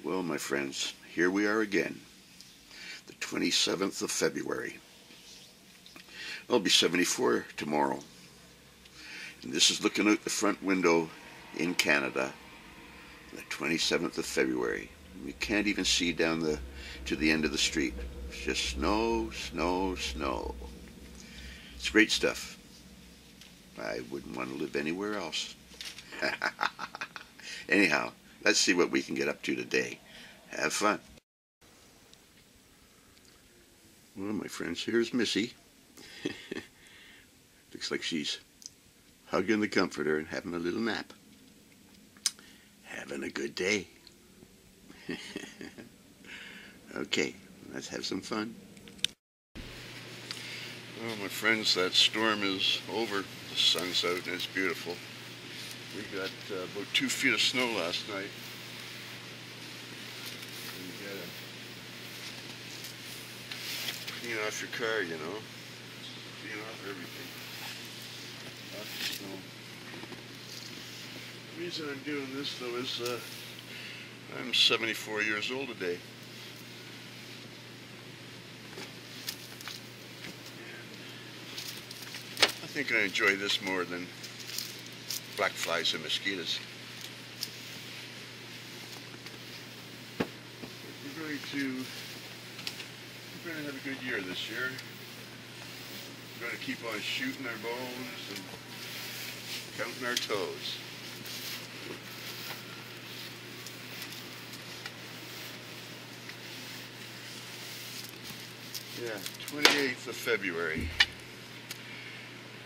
Well, my friends, here we are again, the 27th of February. I'll be 74 tomorrow. And this is looking out the front window in Canada, the 27th of February. You can't even see down to the end of the street. It's just snow, snow, snow. It's great stuff. I wouldn't want to live anywhere else. Anyhow, let's see what we can get up to today. Have fun. Well, my friends, here's Missy. Looks like she's hugging the comforter and having a little nap. Having a good day. Okay, let's have some fun. Well, my friends, that storm is over. The sun's out and it's beautiful. We got about 2 feet of snow last night. And you gotta clean off your car, you know. Clean off everything. Off the snow. The reason I'm doing this, though, is I'm 74 years old today. I think I enjoy this more than black flies and mosquitoes. We're going to have a good year this year. We're going to keep on shooting our bows and counting our toes. Yeah, 28th of February.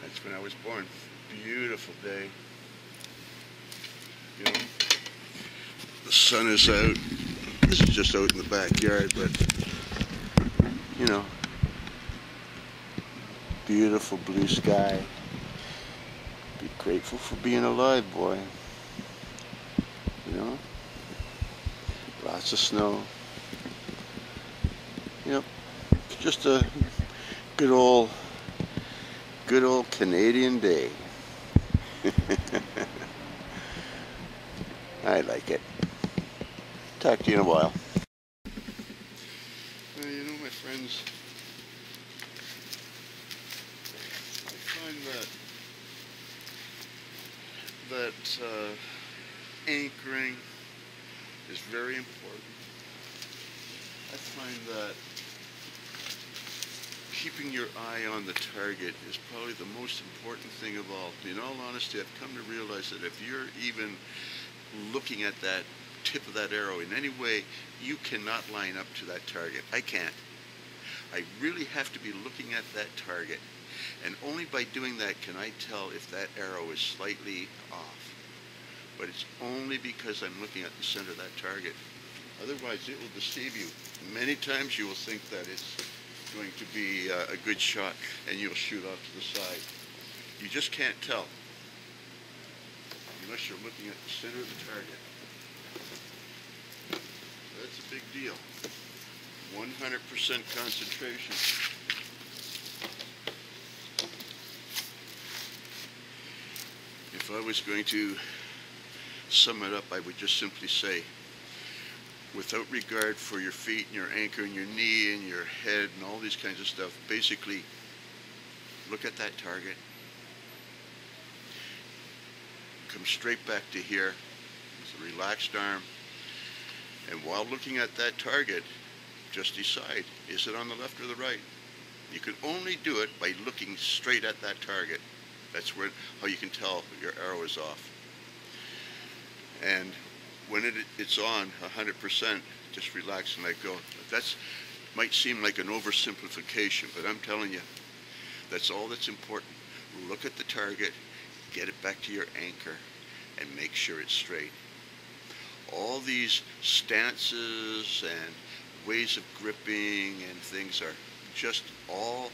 That's when I was born. Beautiful day. You know, the sun is out. This is just out in the backyard, but you know, beautiful blue sky. Be grateful for being alive, boy. You know, lots of snow. Yep, it's just a good old Canadian day. I like it. Talk to you in a while. You know, my friends, I find that anchoring is very important. I find that keeping your eye on the target is probably the most important thing of all. In all honesty, I've come to realize that if you're even looking at that tip of that arrow in any way, you cannot line up to that target. I can't. I really have to be looking at that target, and only by doing that can I tell if that arrow is slightly off. But it's only because I'm looking at the center of that target. Otherwise, it will deceive you. Many times you will think that it's going to be a good shot, and you'll shoot off to the side. You just can't tell unless you're looking at the center of the target. That's a big deal. 100% concentration. If I was going to sum it up, I would just simply say, without regard for your feet and your anchor and your knee and your head and all these kinds of stuff, basically look at that target, come straight back to here with a relaxed arm, and while looking at that target, just decide, is it on the left or the right? You can only do it by looking straight at that target. That's how you can tell your arrow is off. And when it's on 100%, just relax and let go. That might seem like an oversimplification, but I'm telling you, that's all that's important. Look at the target, get it back to your anchor, and make sure it's straight. All these stances and ways of gripping and things are just all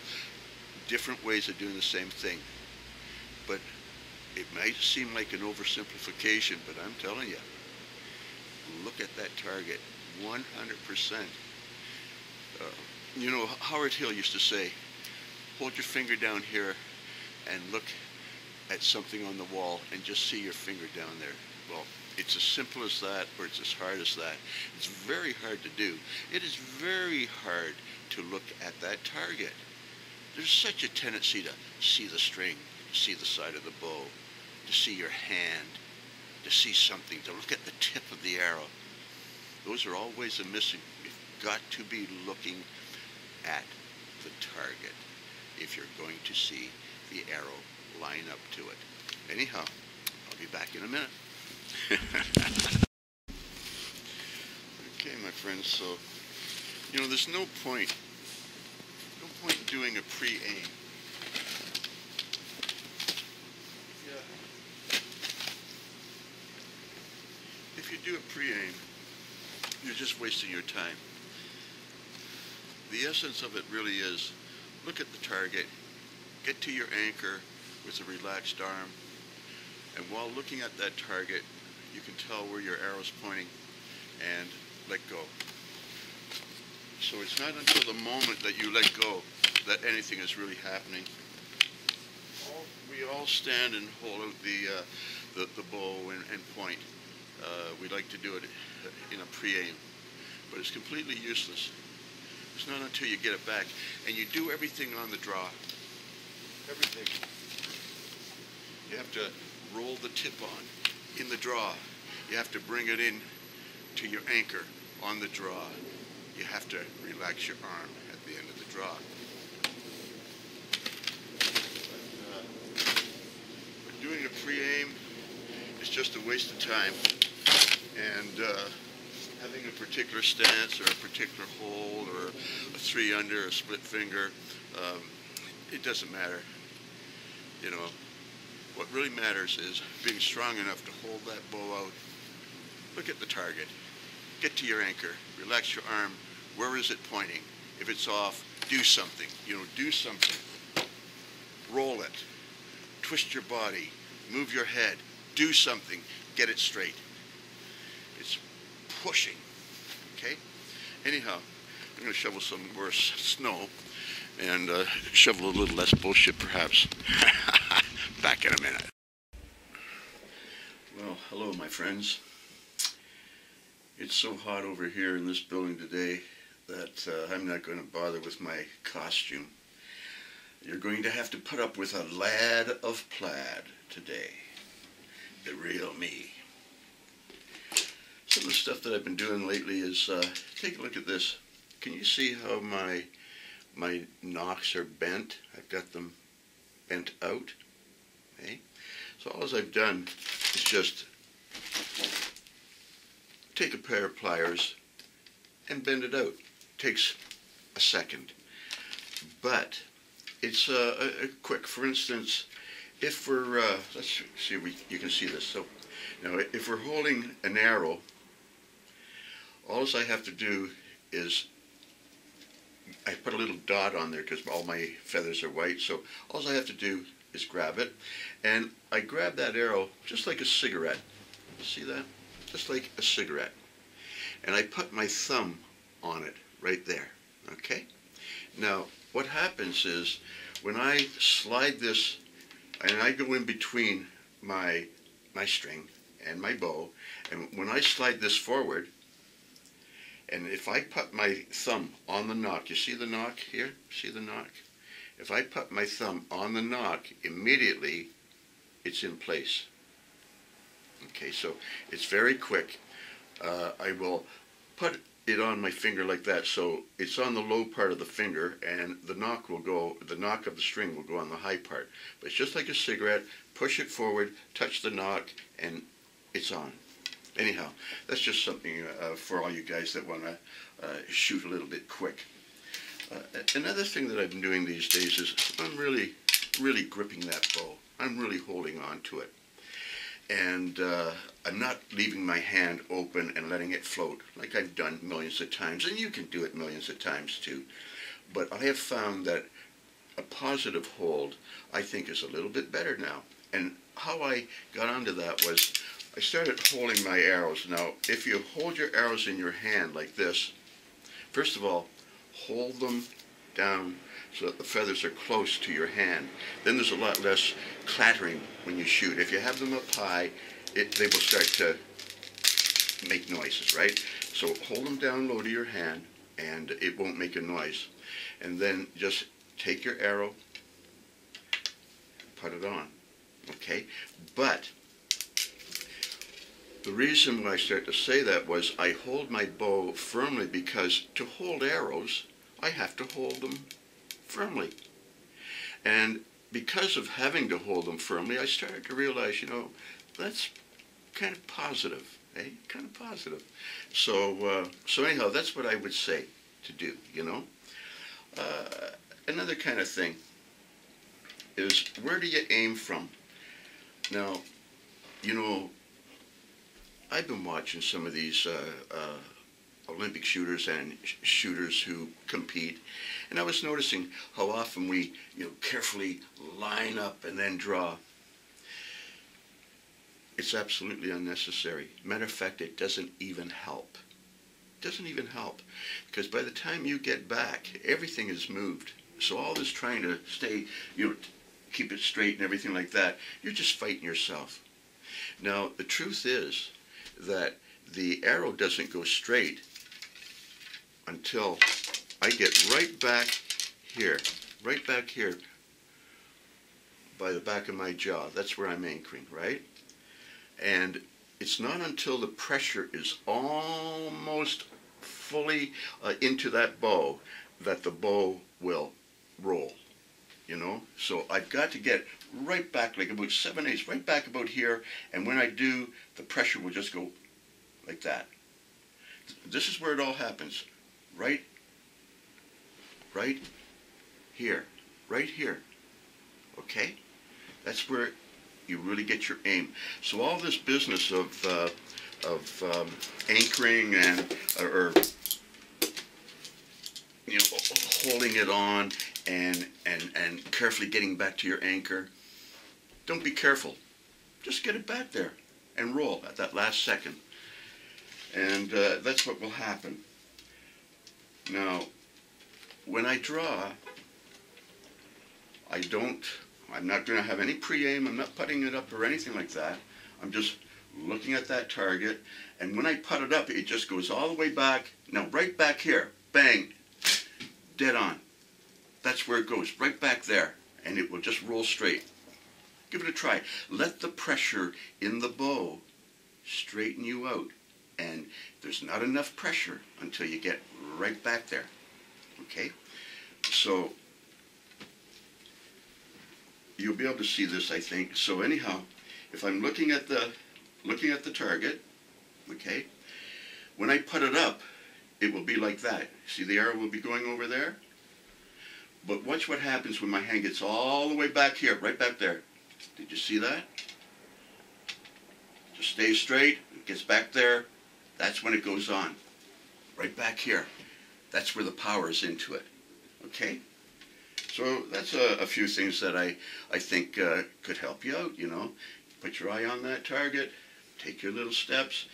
different ways of doing the same thing. But it might seem like an oversimplification, but I'm telling you, look at that target, 100%. You know, Howard Hill used to say, hold your finger down here and look at something on the wall and just see your finger down there. Well, it's as simple as that, or it's as hard as that. It's very hard to do. It is very hard to look at that target. There's such a tendency to see the string, to see the side of the bow, to see your hand, to see something, to look at the tip of the arrow. Those are all ways of missing. You've got to be looking at the target if you're going to see the arrow line up to it. Anyhow, I'll be back in a minute. Okay, my friends, so, you know, there's no point in doing a pre-aim. If you do a pre-aim, you're just wasting your time. The essence of it really is, look at the target, get to your anchor with a relaxed arm, and while looking at that target, you can tell where your arrow's pointing, and let go. So it's not until the moment that you let go that anything is really happening. We all stand and hold out the bow and point. We like to do it in a pre-aim, but it's completely useless. It's not until you get it back, and you do everything on the draw. Everything. You have to roll the tip on in the draw. You have to bring it in to your anchor on the draw. You have to relax your arm at the end of the draw. But doing a pre-aim is just a waste of time, and having a particular stance or a particular hold or a 3-under, a split finger, it doesn't matter. You know, what really matters is being strong enough to hold that bow out. Look at the target. Get to your anchor. Relax your arm. Where is it pointing? If it's off, do something. You know, do something. Roll it. Twist your body. Move your head. Do something. Get it straight. It's pushing. Okay? Anyhow, I'm going to shovel some more snow and shovel a little less bullshit, perhaps. Back in a minute. Well, hello, my friends. It's so hot over here in this building today that I'm not going to bother with my costume. You're going to have to put up with a lad of plaid today. The real me. Some of the stuff that I've been doing lately is, take a look at this. Can you see how my nocks are bent? I've got them bent out. Okay? So all I've done is just take a pair of pliers and bend it out. Takes a second. But it's a quick, for instance, if we're, let's see if you can see this. So now if we're holding an arrow, all I have to do is, I put a little dot on there because all my feathers are white, so all I have to do is grab it, and I grab that arrow just like a cigarette. See that? Just like a cigarette. And I put my thumb on it right there. Okay? Now, what happens is when I slide this, and I go in between my string and my bow, and when I slide this forward, and if I put my thumb on the knock, you see the knock here? See the knock? If I put my thumb on the knock, immediately it's in place. Okay, so it's very quick. I will put it on my finger like that, so it's on the low part of the finger, and the knock will go, the knock of the string will go on the high part. But it's just like a cigarette. Push it forward, touch the knock, and it's on. Anyhow, that's just something for all you guys that want to shoot a little bit quick. Another thing that I've been doing these days is I'm really gripping that bow. I'm really holding on to it. And I'm not leaving my hand open and letting it float like I've done millions of times. And you can do it millions of times too. But I have found that a positive hold, I think, is a little bit better now. And how I got onto that was I started holding my arrows. Now, if you hold your arrows in your hand like this, first of all, hold them down so that the feathers are close to your hand. Then there's a lot less clattering when you shoot. If you have them up high, they will start to make noises, right? So hold them down low to your hand, and it won't make a noise. And then just take your arrow, put it on, okay? But the reason why I started to say that was I hold my bow firmly because to hold arrows, I have to hold them firmly. And because of having to hold them firmly, I started to realize, you know, that's kind of positive, eh? Kind of positive. So, so anyhow, that's what I would say to do, you know. Another kind of thing is, where do you aim from? Now, you know, I've been watching some of these Olympic shooters and shooters who compete, and I was noticing how often we, you know, carefully line up and then draw. It's absolutely unnecessary. Matter of fact, it doesn't even help. It doesn't even help, because by the time you get back, everything is moved. So all this trying to stay, you know, keep it straight and everything like that, you're just fighting yourself. Now, the truth is that the arrow doesn't go straight until I get right back here by the back of my jaw. That's where I'm anchoring, right? And it's not until the pressure is almost fully into that bow that the bow will roll, you know? So I've got to get right back, like about 7/8, right back about here, and when I do, the pressure will just go like that. This is where it all happens. Right here, okay? That's where you really get your aim. So all this business of anchoring and or you know, holding it on and carefully getting back to your anchor, don't be careful. Just get it back there and roll at that last second. And that's what will happen. Now, when I draw, I'm not going to have any pre-aim. I'm not putting it up or anything like that. I'm just looking at that target. And when I put it up, it just goes all the way back. Now, right back here. Bang. Dead on. That's where it goes. Right back there. And it will just roll straight. Give it a try. Let the pressure in the bow straighten you out. And there's not enough pressure until you get right back there. Okay? So you'll be able to see this, I think. So anyhow, if I'm looking at the target, okay, when I put it up, it will be like that. See, the arrow will be going over there. But watch what happens when my hand gets all the way back here, right back there. Did you see that? Just stay straight. It gets back there. That's when it goes on. Right back here. That's where the power is into it. Okay? So that's a few things that I think could help you out, you know. Put your eye on that target. Take your little steps.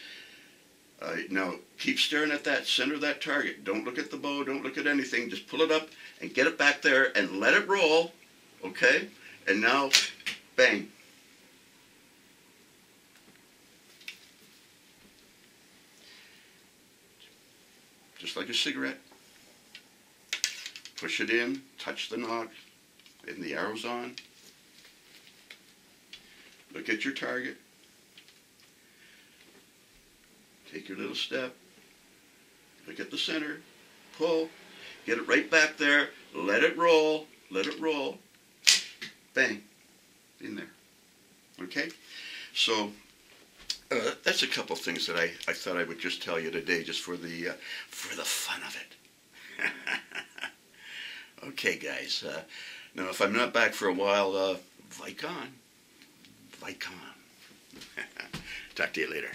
Now, keep staring at that center of that target. Don't look at the bow. Don't look at anything. Just pull it up and get it back there and let it roll. Okay? And now, bang. Just like a cigarette. Push it in, touch the knob, and the arrow's on. Look at your target. Take your little step. Look at the center. Pull. Get it right back there. Let it roll. Let it roll. Bang. In there. Okay? So, that's a couple things that I thought I would just tell you today, just for the fun of it. Okay, guys. Now, if I'm not back for a while, Vicon. Talk to you later.